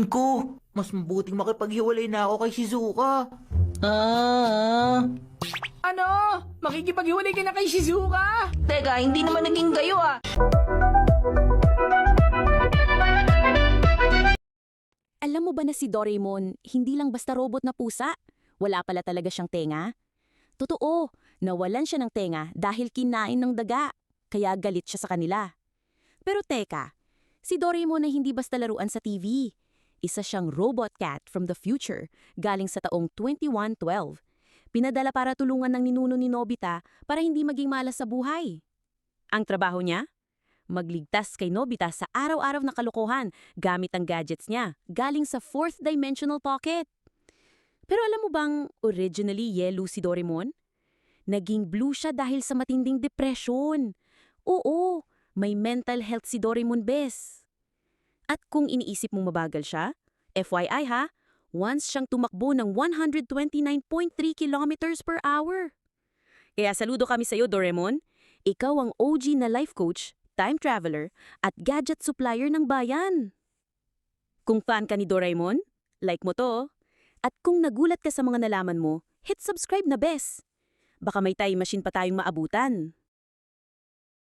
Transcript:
Ko, mas mabuting makipaghiwalay na ako kay Shizuka. Ano? Makikipaghiwalay ka na kay Shizuka? Teka, hindi naman naging gayo ah. Alam mo ba na si Doraemon, hindi lang basta robot na pusa? Wala pala talaga siyang tenga? Totoo, nawalan siya ng tenga dahil kinain ng daga, kaya galit siya sa kanila. Pero teka, si Doraemon ay hindi basta laruan sa TV. Isa siyang robot cat from the future, galing sa taong 2112. Pinadala para tulungan ng ninuno ni Nobita para hindi maging malas sa buhay. Ang trabaho niya? Magligtas kay Nobita sa araw-araw na kalokohan gamit ang gadgets niya, galing sa 4th dimensional pocket. Pero alam mo bang originally yellow si Doraemon? Naging blue siya dahil sa matinding depression. Oo, may mental health si Doraemon bes. At kung iniisip mong mabagal siya, FYI ha, once siyang tumakbo ng 129.3 kilometers per hour. Kaya saludo kami sa iyo, Doraemon. Ikaw ang OG na life coach, time traveler, at gadget supplier ng bayan. Kung fan ka ni Doraemon, like mo to. At kung nagulat ka sa mga nalaman mo, hit subscribe na bes. Baka may time machine pa tayong maabutan.